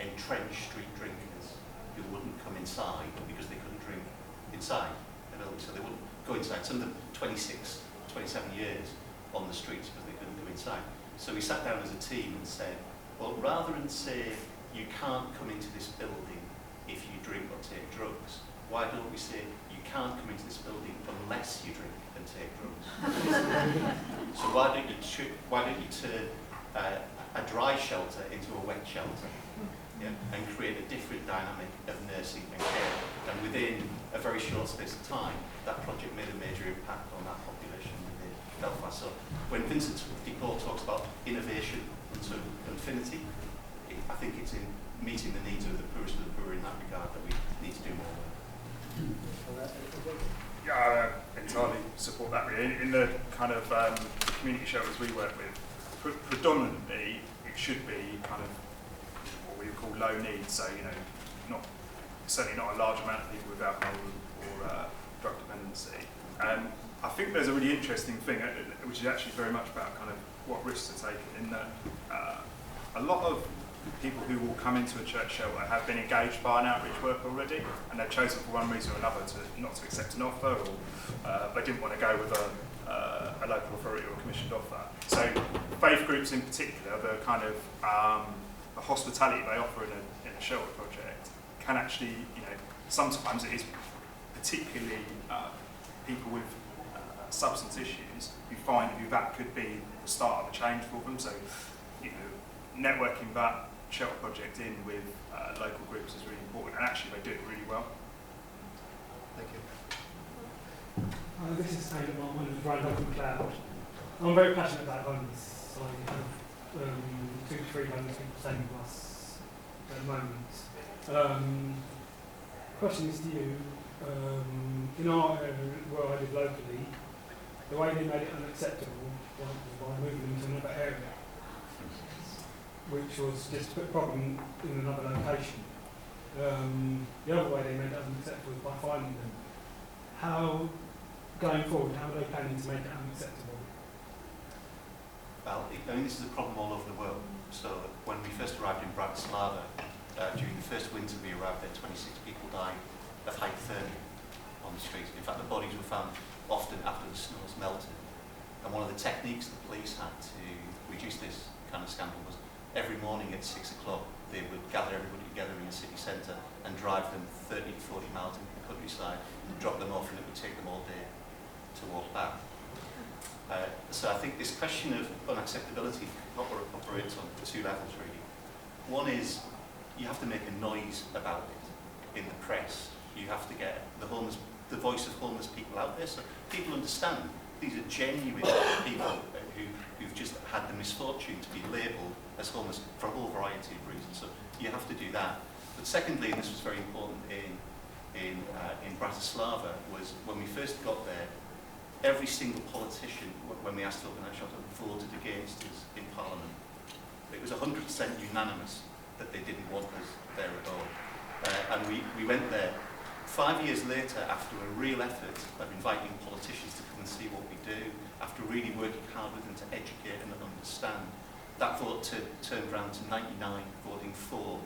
entrenched street drinkers who wouldn't come inside because they couldn't drink inside. So they wouldn't go inside. Some of them 26, 27 years on the streets because they couldn't go inside. So we sat down as a team and said, well, rather than say you can't come into this building if you drink or take drugs, why don't we say you can't come into this building unless you drink and take drugs? So why don't you turn a dry shelter into a wet shelter, yeah, and create a different dynamic of nursing and care? And within a very short space of time, that project made a major impact on that population within Belfast. So when Vincent Depaul talks about innovation unto infinity, I think it's in meeting the needs of the poorest of the poor in that regard that we need to do more work. Yeah, I entirely support that really. In the kind of community shelters we work with, predominantly it should be kind of what we would call low needs, so certainly not a large amount of people with alcohol or drug dependency. I think there's a really interesting thing, which is actually very much about kind of what risks are taken, in that a lot of people who will come into a church shelter have been engaged by an outreach worker already, and they've chosen for one reason or another not to accept an offer, or they didn't want to go with a local authority or a commissioned offer. So faith groups in particular, the kind of the hospitality they offer in a shelter project can actually, sometimes it is particularly people with substance issues who find who that could be the start of a change for them. So, networking that shelter project in with local groups is really important, and actually they do it really well. Thank you. This is Taylor Martin with Brand Open Cloud. I'm very passionate about homeless. I have 2 to 3 homeless people staying with us at the moment. Question is to you. In our area where I live locally, the way they made it unacceptable was by moving them to another area, which was just to put a problem in another location. The other way they made it unacceptable was by fining them. How, going forward, how are they planning to make it unacceptable? Well, I mean, this is a problem all over the world. So when we first arrived in Bratislava, during the first winter we arrived there, 26 people died of hypothermia on the streets. In fact, the bodies were found often after the snows melted. And one of the techniques the police had to reduce this kind of scandal was every morning at 6 o'clock they would gather everybody together in the city centre and drive them 30 to 40 miles into the countryside and drop them off, and it would take them all day to walk back. So I think this question of unacceptability operates on 2 levels really. One is you have to make a noise about it in the press. You have to get the voice of homeless people out there so people understand these are genuine people who've just had the misfortune to be labelled as homeless for a whole variety of reasons. So you have to do that. But secondly, and this was very important in Bratislava, was when we first got there, every single politician, when we asked to organise shelter, voted against us in Parliament. It was 100% unanimous that they didn't want us there at all. And we went there 5 years later, after a real effort of inviting politicians to come and see what we do, after really working hard with them to educate and understand, that vote turned around to 99 voting for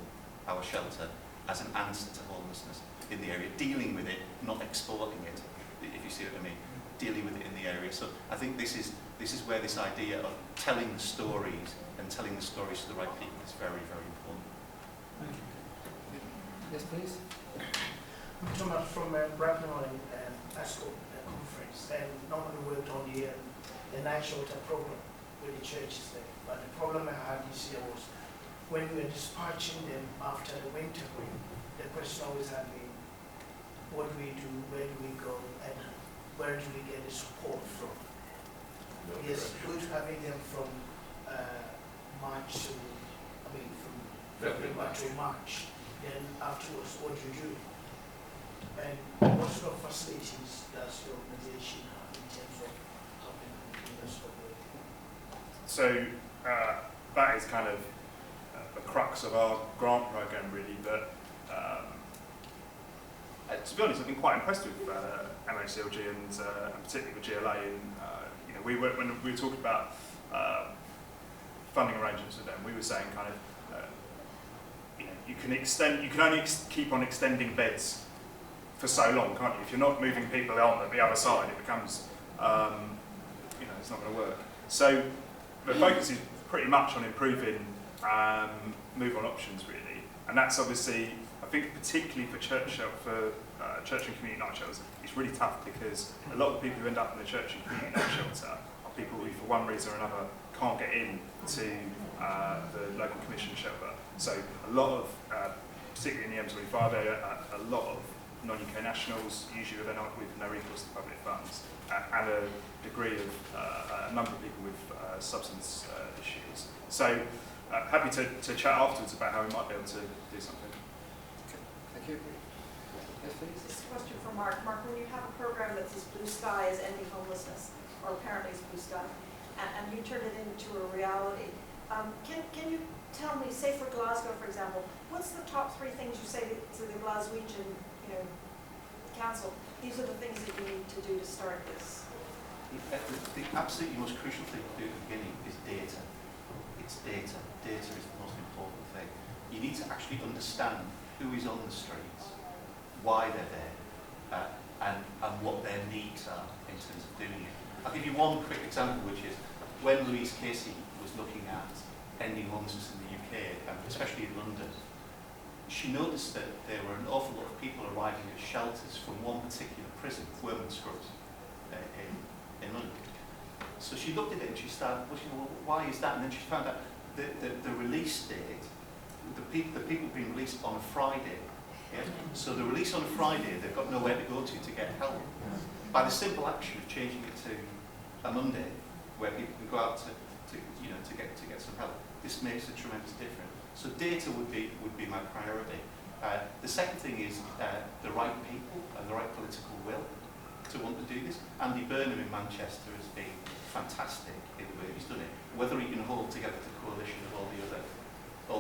our shelter as an answer to homelessness in the area, dealing with it, not exporting it, if you see what I mean, dealing with it in the area. So I think this is where this idea of telling the stories and telling the stories to the right people is very, very important. Thank you. Yes, please. I'm Thomas from Bracknell ASCO conference, and normally worked on the night shelter program with the churches there. But the problem I had this year was when we were dispatching them after the winter break, the question always had been, what do we do, where do we go, and where do we get the support from? Yes, good having them from March to, from February to March. Then afterwards, what do you do? And what sort of facilities does your organization have in terms of helping in this work? So that is kind of the crux of our grant program, really. That to be honest, I've been quite impressed with MHCLG and particularly with GLA. And when we were talking about funding arrangements with them, we were saying kind of you can only keep on extending beds for so long, can't you? If you're not moving people on at the other side, it becomes it's not going to work. So the focus is pretty much on improving move-on options, really, and that's obviously, I think, particularly for church and community night shelters, it's really tough because a lot of the people who end up in the church and community night shelter are people who, for one reason or another, can't get in to the local commission shelter. So a lot of, particularly in the M25 area, a lot of non-UK nationals, usually with no recourse to public funds, and a degree of a number of people with substance issues. So happy to chat afterwards about how we might be able to do something. Okay. Thank you. Yes, please. This is a question for Mark. Mark, when you have a program that's as blue sky as ending homelessness, or apparently it's blue sky, and you turn it into a reality, can you tell me, say for Glasgow, for example, what's the top 3 things you say to the Glaswegian, council? These are the things that you need to do to start this. The absolutely most crucial thing to do at the beginning is data. It's data. Data is the most important thing. You need to actually understand who is on the streets, why they're there, and what their needs are in terms of doing it. I'll give you one quick example, which is when Louise Casey was looking at ending homelessness in the UK, and especially in London, she noticed that there were an awful lot of people arriving at shelters from one particular prison, Wormwood Scrubs, in London. So she looked at it and she started, well, why is that? And then she found out that the release date the people being released on a Friday. Yeah? So they're released on a Friday, they've got nowhere to go to get help. By the simple action of changing it to a Monday, where people can go out to get some help, this makes a tremendous difference. So data would be my priority. The second thing is the right people and the right political will to want to do this. Andy Burnham in Manchester has been fantastic in the way he's done it. Whether he can hold together the coalition of all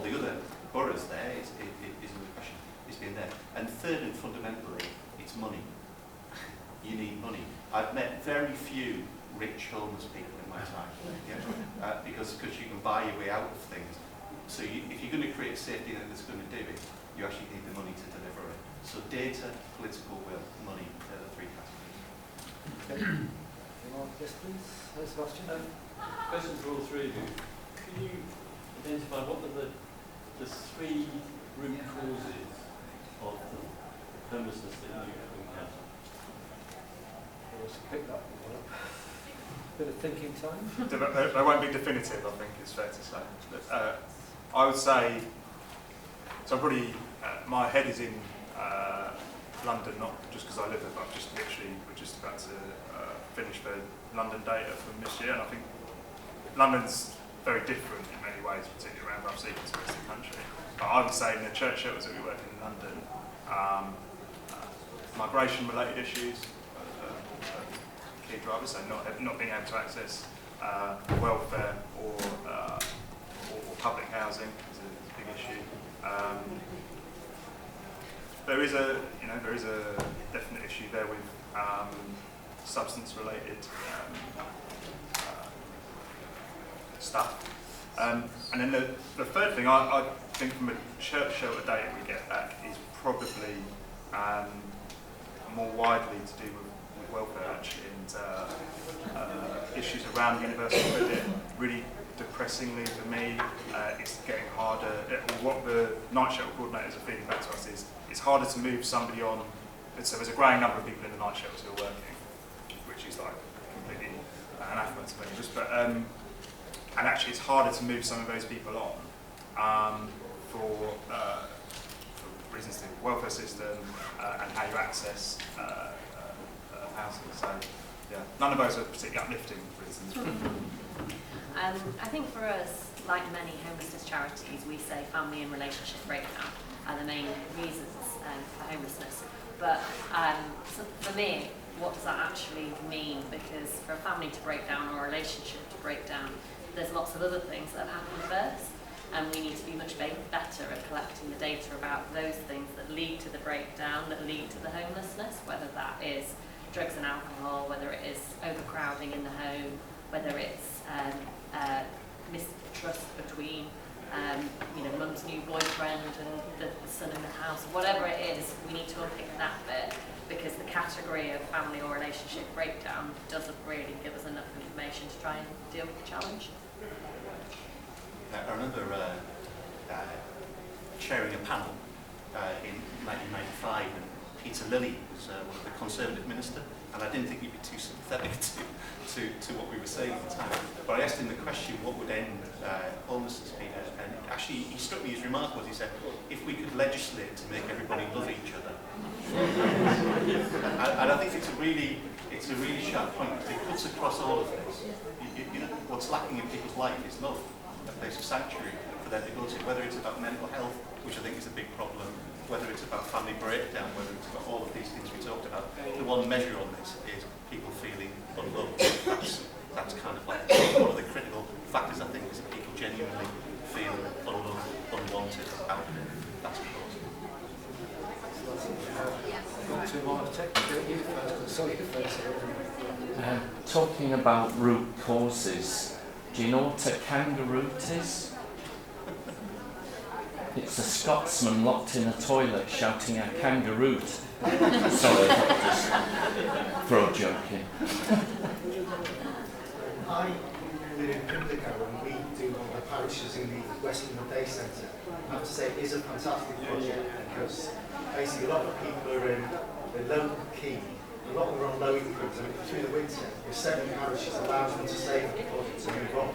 the other boroughs there is another question. It's been there. And third and fundamentally, it's money. You need money. I've met very few rich homeless people in my time, yeah? because you can buy your way out of things. So if you're going to create a safety net that's going to do it, you actually need the money to deliver it. So data, political will, money, they're the three categories. Okay. Yes, please. Sebastian. Question for all three of you. Can you identify what are the three root causes of the homelessness that you have encountered? Let's pick that one up. Bit of thinking time. They won't be definitive, I think it's fair to say. But, I would say, so I'm probably, my head is in London, not just because I live there, but we're just about to finish the London data from this year, and I think London's very different in many ways, particularly around rough seekers across the country. But I would say in the church shelters that we work in London, migration-related issues, key drivers, so not being able to access welfare or public housing is a big issue. There is a definite issue there with substance-related stuff. And then the third thing I think from a church shelter data we get back is probably more widely to do with welfare actually, and issues around universal credit. Really depressingly for me, it's getting harder. What the night shelter coordinators are feeding back to us is it's harder to move somebody on. So there's a growing number of people in the night shelters who are working, which is like completely anathema to me. And actually it's harder to move some of those people on for reasons to do with the welfare system and how you access housing. So yeah, none of those are particularly uplifting reasons. I think for us, like many homelessness charities, we say family and relationship breakdown are the main reasons for homelessness. But so for me, what does that actually mean? Because for a family to break down or a relationship to break down, there's lots of other things that have happened first, and we need to be much better at collecting the data about those things that lead to the breakdown, that lead to the homelessness, whether that is drugs and alcohol, whether it is overcrowding in the home, whether it's mistrust between mum's new boyfriend and the son in the house, whatever it is, we need to unpick that bit, because the category of family or relationship breakdown doesn't really give us enough information to try and deal with the challenge. I remember chairing a panel in 1995, and Peter Lilly was one of the Conservative minister, and I didn't think he'd be too sympathetic to what we were saying at the time. But I asked him the question, what would end homelessness be? And actually, he struck me as remarkable. He said, if we could legislate to make everybody love each other. And I think it's a really sharp point, because it cuts across all of this. What's lacking in people's life is love, a place of sanctuary for them to go to, whether it's about mental health, which I think is a big problem, whether it's about family breakdown, whether it's about all of these things we talked about. The one measure on this is people feeling unloved. That's kind of like one of the critical factors, I think, is that people genuinely feel unloved, unwanted, out there. That's a cause. Talking about root causes, do you know what a kangaroo is? It's a Scotsman locked in a toilet shouting a kangaroo. Sorry, just throw joking. I live in Pimlico, and we do one of the parishes in the Western Day Centre. I have to say it is a fantastic project, because basically a lot of people are in the local key. A lot of them are on low incomes, and through the winter, the 7 parishes allows them to save the deposit to move on.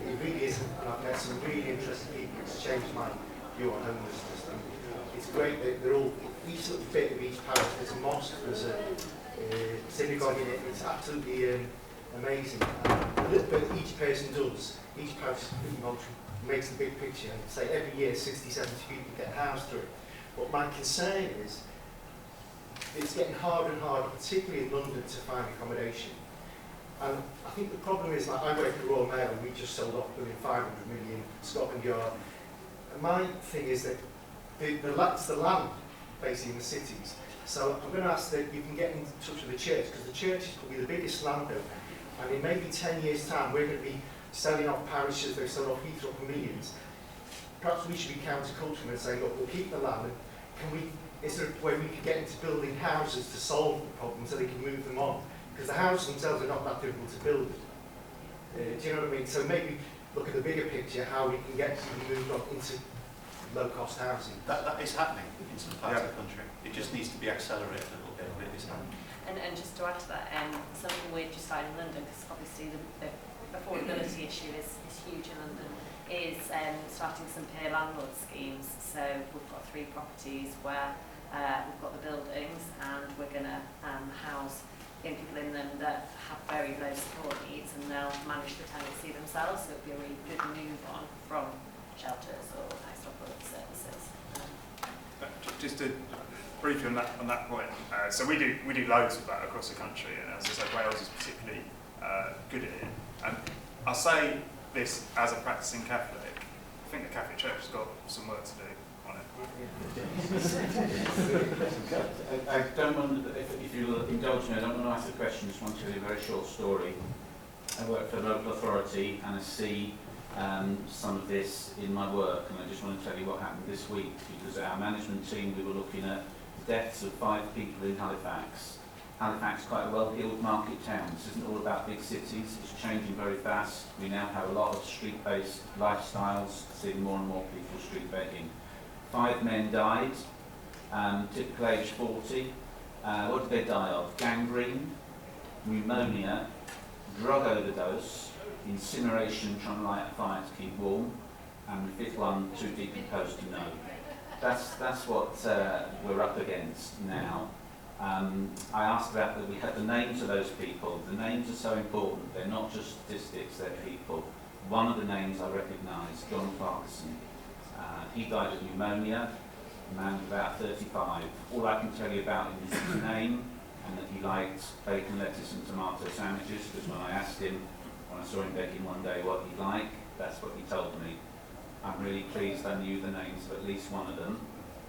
It really is, and I've met some really interesting people. It's changed my view on homelessness. And it's great that they're all, each little bit of each parish, there's a mosque, there's a synagogue in it. It's absolutely amazing. A little bit each person does, each parish pretty much makes the big picture. Say every year 60, 70 people get housed through it. But my concern is it's getting harder and harder, particularly in London, to find accommodation. And I think the problem is, like, I work at the Royal Mail and we just sold off within 500 million Scotland Yard. And my thing is that it's the land, basically, in the cities. So I'm going to ask that you can get in touch with the church, because the church is probably the biggest landowner. And in maybe 10 years' time, we're going to be selling off parishes, they're selling off Heathrow for millions. Perhaps we should be countercultural and say, look, we'll keep the land, and is there a way we could get into building houses to solve the problem so they can move them on? Because the houses themselves are not that difficult to build. Do you know what I mean? So maybe look at the bigger picture, how we can get people moved on into low-cost housing. That is happening in some parts of the country. It just needs to be accelerated a little bit, but it is happening. And just to add to that, something we're just starting in London, because obviously the affordability issue is huge in London, is starting some peer landlord schemes. So we've got 3 properties where we've got the buildings, and we're going to house young people in them that have very low support needs, and they'll manage the tenancy themselves. So it'll be a really good move on from shelters or Nightstop or other services. Just to briefly on that point, so we do loads of that across the country, and as I say, Wales is particularly good at it. And I'll say this as a practicing Catholic, I think the Catholic Church has got some work to do on it. I don't want, if you'll indulge me, I don't want to ask a question, just want to tell you a very short story. I work for a local authority and I see some of this in my work, and I just want to tell you what happened this week, because our management team, we were looking at the deaths of 5 people in Halifax. Halifax is quite a well-heeled market town. This isn't all about big cities, it's changing very fast. We now have a lot of street-based lifestyles, seeing more and more people street begging. 5 men died, typical age 40. What did they die of? Gangrene, pneumonia, drug overdose, incineration, trying to light a fire to keep warm, and the 5th one, too decomposed to know. That's what we're up against now. I asked about that. We had the names of those people. The names are so important. They're not just statistics, they're people. One of the names I recognise, John Clarkson. He died of pneumonia, a man about 35. All I can tell you about him is his name, and that he liked bacon, lettuce and tomato sandwiches, because when I asked him, when I saw him begging one day what he'd like, that's what he told me. I'm really pleased I knew the names of at least one of them,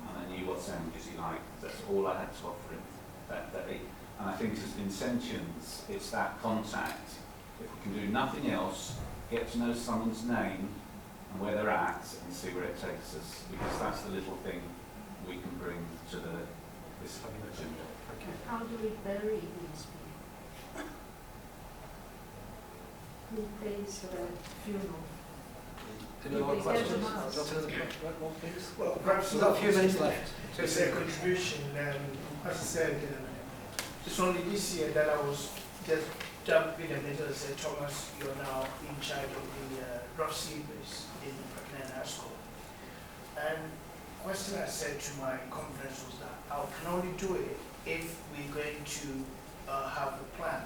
and I knew what sandwiches he liked. That's all I had to offer him that day. And I think as Vincentians, it's that contact. If we can do nothing else, get to know someone's name and where they're at, and see where it takes us, because that's the little thing we can bring to this agenda. How do we bury these people? Who pays the funeral? Any more questions? Got another one, please? Well, perhaps We've got a few minutes left. It's a contribution, as I said, it's only this year that I was just jumping and later said, Thomas, you're now in charge of the drop sleepers in Pregnant High School. And the question I said to my conference was that I can only do it if we're going to have a plan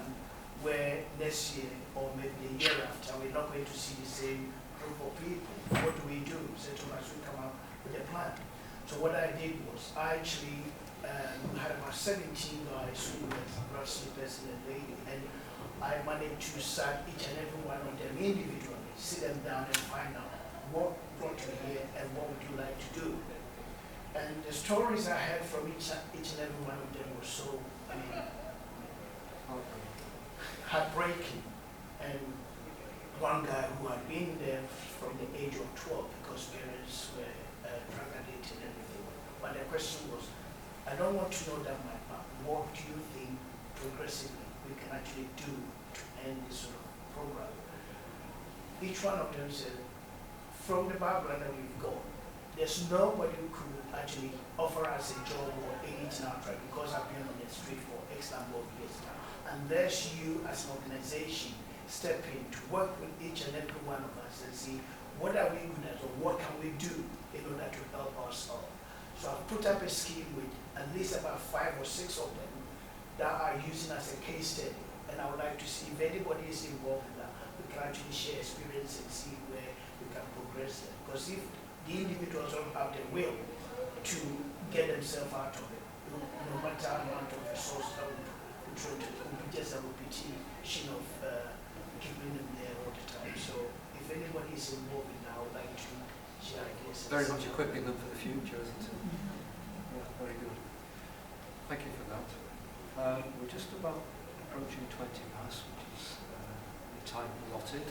where next year or maybe the year after we're not going to see the same group of people. What do we do? So Thomas, we come up with a plan. So what I did was I actually had about 17 guys who were drop sleepers in a lady, and I managed to search each and every one of them individually, sit them down and find out what brought you here and what would you like to do. And the stories I heard from each and every one of them were so, heartbreaking. And one guy who had been there from the age of 12 because parents were drug addicted and everything. But the question was, I don't want to know that much, but what do you think progressively we can actually do to end this sort of program? Each one of them said, from the background that we've got, there's nobody who could actually offer us a job or anything outright because I've been on the street for X number of years now. Unless you as an organization step in to work with each and every one of us and see what are we good at or what can we do in order to help ourselves. So I've put up a scheme with at least about 5 or 6 of them that are using as a case study, and I would like to see if anybody is involved in that. We can actually share experience and see where we can progress it. Because if the individuals don't have the will to get themselves out of it, no matter how amount of resources that we try to, it will be just a repetition of keeping them there all the time. So if anybody is involved in that, I would like to share ideas. Very much equipping them for the future, isn't it? Yeah, very good. Thank you for that. We're just about approaching 20 past, which is the time allotted.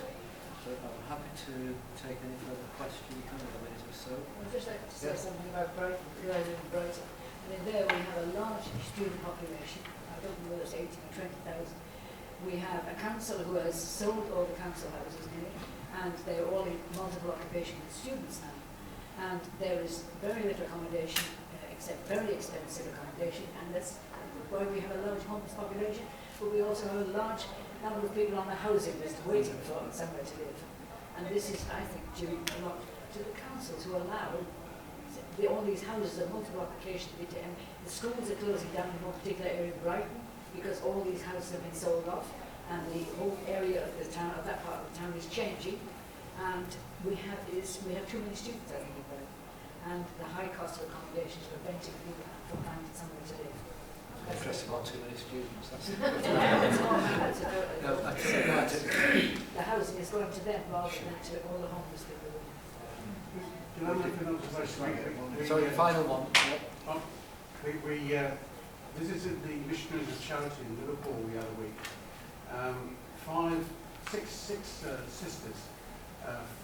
So I'm happy to take any further questions in a minute or so. I'd just like to say something about Brighton, because I live in Brighton. And in there we have a large student population. I don't know whether it's 18 or 20,000. We have a council who has sold all the council houses nearly, and they're all in multiple occupation students now. And there is very little accommodation, except very expensive accommodation, and that's why we have a large homeless population, but we also have a large number of people on the housing list waiting for somewhere to live. And this is, I think, due a lot to the councils who allow all these houses of multiple occupation. And the schools are closing down in one particular area in Brighton because all these houses have been sold off, and the whole area of the town, of that part of the town, is changing. And we have too many students, I think, in Brighton, and the high cost of accommodation is preventing people from finding somewhere to live. Interesting about too many students. That's The housing is going to them rather than to all the homeless people. Can I make an observation? Sorry, the final one. We visited the Missionaries of Charity in Liverpool the other week. Six sisters,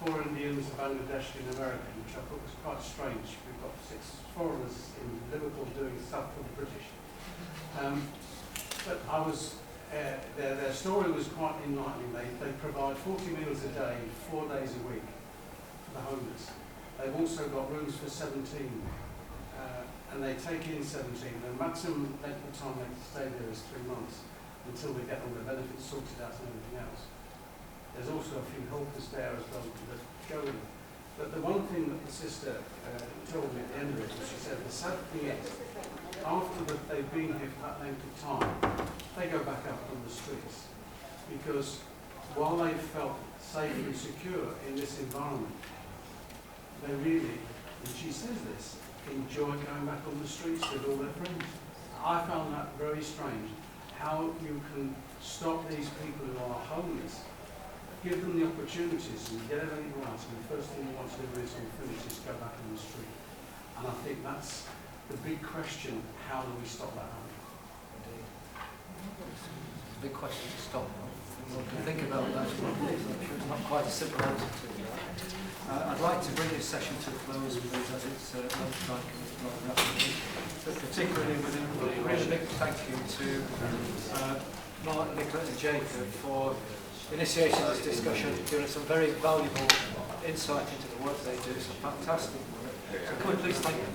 4 Indians, a Bangladeshi and American, which I thought was quite strange. We've got 6 foreigners in Liverpool doing stuff for the British. But I was, their story was quite enlightening. They provide 40 meals a day, 4 days a week for the homeless. They've also got rooms for 17, and they take in 17. The maximum length of time they can stay there is 3 months until they get all their benefits sorted out and everything else. There's also a few helpers there as well that go in. But the one thing that the sister told me at the end of it was, she said, the sad thing is, after they've been here for that length of time, they go back out on the streets, because while they felt safe and secure in this environment, they really, and she says this, enjoy going back on the streets with all their friends. I found that very strange, how you can stop these people who are homeless, give them the opportunities and get everything right, and the first thing you want to do is finish is go back on the street. And I think that's the big question: how do we stop that happening? Indeed. It's a big question to stop. We'll think about that. I'm sure it's not quite a simple answer to that. I'd like to bring this session to a close, please, as it's lunchtime coming rapidly. But particularly with a really big thank you to Mark, Nicola and Jacob for initiating this discussion, giving us some very valuable insight into the work they do, some fantastic work. So can we please thank them?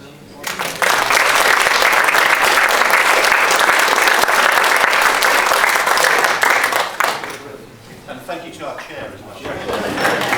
And thank you to our chair as well.